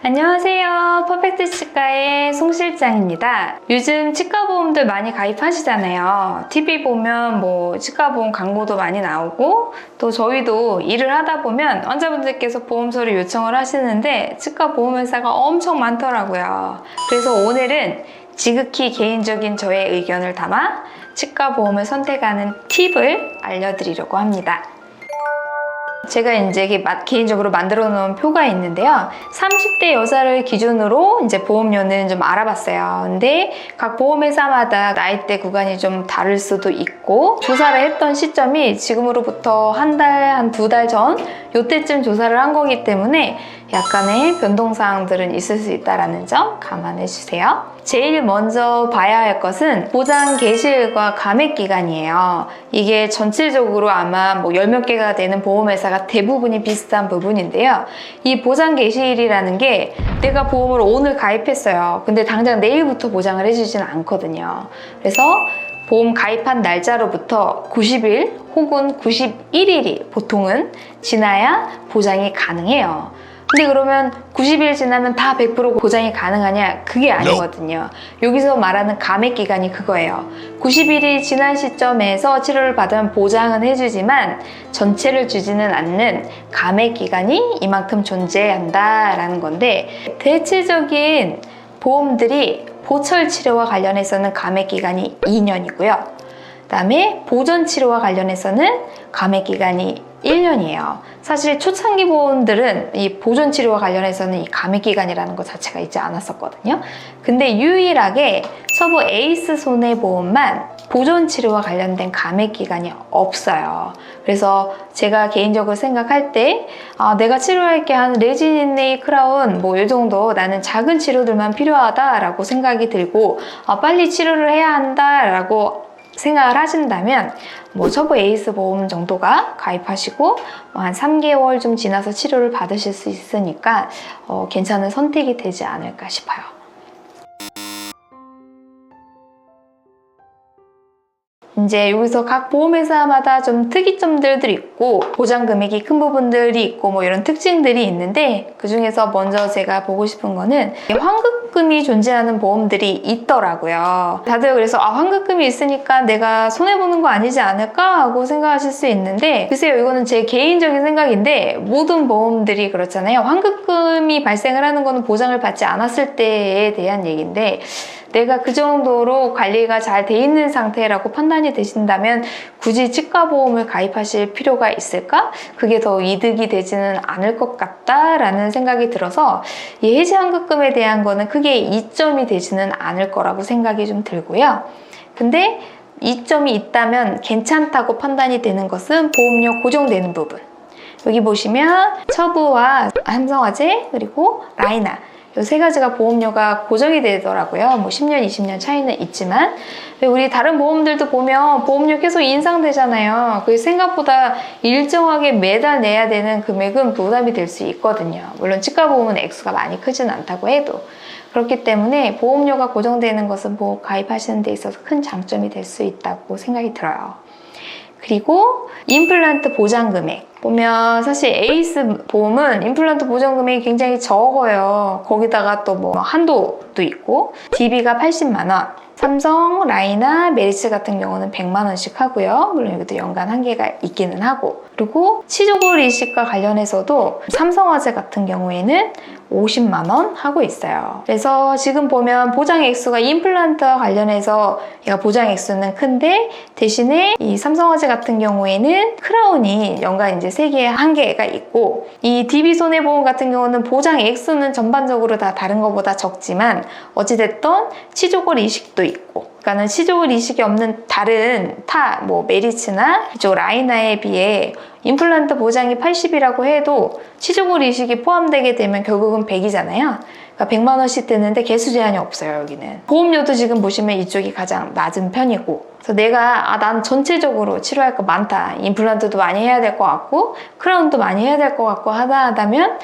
안녕하세요. 퍼펙트 치과의 송 실장입니다. 요즘 치과보험들 많이 가입하시잖아요. TV 보면 뭐 치과보험 광고도 많이 나오고 또 저희도 일을 하다 보면 환자분들께서 보험서를 요청을 하시는데 치과보험회사가 엄청 많더라고요. 그래서 오늘은 지극히 개인적인 저의 의견을 담아 치과보험을 선택하는 팁을 알려드리려고 합니다. 제가 이제 개인적으로 만들어 놓은 표가 있는데요. 30대 여자를 기준으로 이제 보험료는 좀 알아봤어요. 근데 각 보험회사마다 나이대 구간이 좀 다를 수도 있고, 조사를 했던 시점이 지금으로부터 한 두 달 전, 요때쯤 조사를 한 거기 때문에 약간의 변동사항들은 있을 수 있다는 점 감안해 주세요. 제일 먼저 봐야 할 것은 보장 개시일과 감액 기간이에요. 이게 전체적으로 아마 뭐 10몇 개가 되는 보험회사가 대부분이 비슷한 부분인데요. 이 보장 개시일이라는 게 내가 보험을 오늘 가입했어요. 근데 당장 내일부터 보장을 해주지는 않거든요. 그래서 보험 가입한 날짜로부터 90일 혹은 91일이 보통은 지나야 보장이 가능해요. 근데 그러면 90일 지나면 다 100% 보장이 가능하냐? 그게 아니거든요. 여기서 말하는 감액 기간이 그거예요. 90일이 지난 시점에서 치료를 받으면 보장은 해주지만 전체를 주지는 않는 감액 기간이 이만큼 존재한다라는 건데, 대체적인 보험들이 보철 치료와 관련해서는 감액 기간이 2년이고요. 그다음에 보전 치료와 관련해서는 감액 기간이 1년이에요. 사실 초창기 보험들은 이 보존 치료와 관련해서는 이 감액 기간이라는 것 자체가 있지 않았었거든요. 근데 유일하게 서부 에이스 손해보험만 보존 치료와 관련된 감액 기간이 없어요. 그래서 제가 개인적으로 생각할 때 내가 치료할 게 한 레지닌네이 크라운 뭐 이 정도 나는 작은 치료들만 필요하다라고 생각이 들고 빨리 치료를 해야 한다라고 생각을 하신다면 뭐 서부 에이스 보험 정도가 가입하시고 한 3개월 좀 지나서 치료를 받으실 수 있으니까 괜찮은 선택이 되지 않을까 싶어요. 이제 여기서 각 보험회사마다 좀 특이점들도 있고 보장 금액이 큰 부분들이 있고 뭐 이런 특징들이 있는데, 그 중에서 먼저 제가 보고 싶은 거는 환급금이 존재하는 보험들이 있더라고요. 다들 그래서 환급금이 있으니까 내가 손해보는 거 아니지 않을까 하고 생각하실 수 있는데, 글쎄요, 이거는 제 개인적인 생각인데 모든 보험들이 그렇잖아요. 환급금이 발생을 하는 거는 보장을 받지 않았을 때에 대한 얘기인데, 내가 그 정도로 관리가 잘 돼 있는 상태라고 판단이 되신다면 굳이 치과보험을 가입하실 필요가 있을까? 그게 더 이득이 되지는 않을 것 같다라는 생각이 들어서 이 해지환급금에 대한 거는 크게 이점이 되지는 않을 거라고 생각이 좀 들고요. 근데 이점이 있다면 괜찮다고 판단이 되는 것은 보험료 고정되는 부분. 여기 보시면 처부와 삼성화재 그리고 라이나 이 세 가지가 보험료가 고정이 되더라고요. 뭐 10년, 20년 차이는 있지만 우리 다른 보험들도 보면 보험료 계속 인상되잖아요. 그래서 생각보다 일정하게 매달 내야 되는 금액은 부담이 될 수 있거든요. 물론 치과보험은 액수가 많이 크진 않다고 해도. 그렇기 때문에 보험료가 고정되는 것은 보험 가입하시는 데 있어서 큰 장점이 될 수 있다고 생각이 들어요. 그리고 임플란트 보장 금액 보면 사실 에이스 보험은 임플란트 보장 금액이 굉장히 적어요. 거기다가 또 뭐 한도도 있고, DB가 80만 원, 삼성, 라이나, 메리츠 같은 경우는 100만 원씩 하고요. 물론 여기도 연간 한계가 있기는 하고, 그리고 치조골 이식과 관련해서도 삼성화재 같은 경우에는 50만 원 하고 있어요. 그래서 지금 보면 보장 액수가 임플란트와 관련해서 얘가 보장 액수는 큰데, 대신에 이 삼성화재 같은 경우에는 크라운이 연간 이제 3개의 한계가 있고, 이 DB 손해보험 같은 경우는 보장 액수는 전반적으로 다 다른 것보다 적지만 어찌됐든 치조골 이식도 있고, 그러니까는 치조골 이식이 없는 다른 뭐 메리츠나 이쪽 라이나에 비해 임플란트 보장이 80이라고 해도 치조골 이식이 포함되게 되면 결국은 100이잖아요. 그러니까 100만 원씩 드는데 개수 제한이 없어요, 여기는. 보험료도 지금 보시면 이쪽이 가장 낮은 편이고, 그래서 내가 난 전체적으로 치료할 거 많다, 임플란트도 많이 해야 될 것 같고 크라운도 많이 해야 될 것 같고 하다면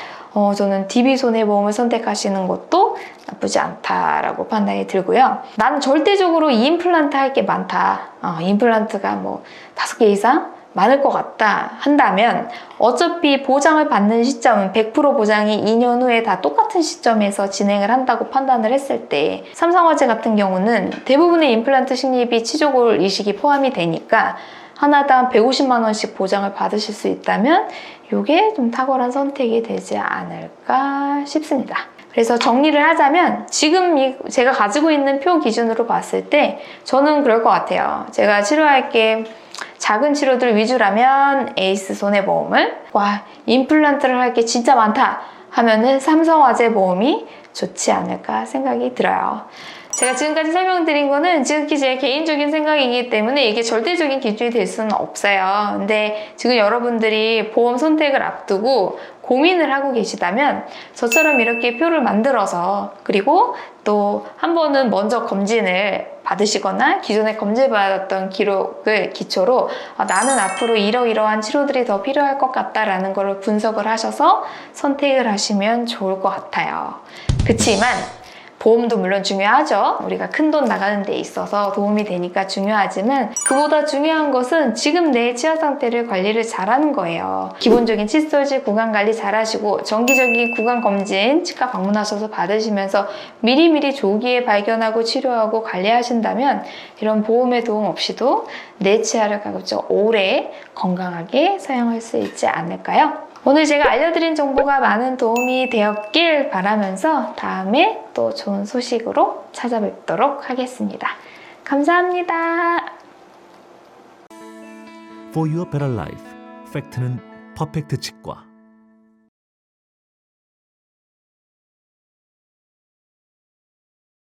저는 DB 손해보험을 선택하시는 것도 나쁘지 않다라고 판단이 들고요. 나는 절대적으로 이 임플란트 할 게 많다, 임플란트가 뭐 5개 이상 많을 것 같다 한다면 어차피 보장을 받는 시점은 100% 보장이 2년 후에 다 똑같은 시점에서 진행을 한다고 판단을 했을 때 삼성화재 같은 경우는 대부분의 임플란트 식립이 치조골 이식이 포함이 되니까 하나당 150만 원씩 보장을 받으실 수 있다면 이게 좀 탁월한 선택이 되지 않을까 싶습니다. 그래서 정리를 하자면 지금 제가 가지고 있는 표 기준으로 봤을 때 저는 그럴 것 같아요. 제가 치료할 게 작은 치료들 위주라면 에이스 손해보험을, 와 임플란트를 할 게 진짜 많다 하면은 삼성화재 보험이 좋지 않을까 생각이 들어요. 제가 지금까지 설명드린 거는 지극히 제 개인적인 생각이기 때문에 이게 절대적인 기준이 될 수는 없어요. 근데 지금 여러분들이 보험 선택을 앞두고 고민을 하고 계시다면 저처럼 이렇게 표를 만들어서 그리고 또 한 번은 먼저 검진을 받으시거나 기존에 검진받았던 기록을 기초로 나는 앞으로 이러이러한 치료들이 더 필요할 것 같다라는 걸 분석을 하셔서 선택을 하시면 좋을 것 같아요. 그치만 보험도 물론 중요하죠. 우리가 큰돈 나가는 데 있어서 도움이 되니까 중요하지만 그보다 중요한 것은 지금 내 치아 상태를 관리를 잘하는 거예요. 기본적인 칫솔질 구강 관리 잘하시고 정기적인 구강 검진 치과 방문하셔서 받으시면서 미리미리 조기에 발견하고 치료하고 관리하신다면 이런 보험의 도움 없이도 내 치아를 가급적 오래 건강하게 사용할 수 있지 않을까요? 오늘 제가 알려드린 정보가 많은 도움이 되었길 바라면서 다음에 또 좋은 소식으로 찾아뵙도록 하겠습니다. 감사합니다. For your better life, 팩트는 퍼펙트 치과.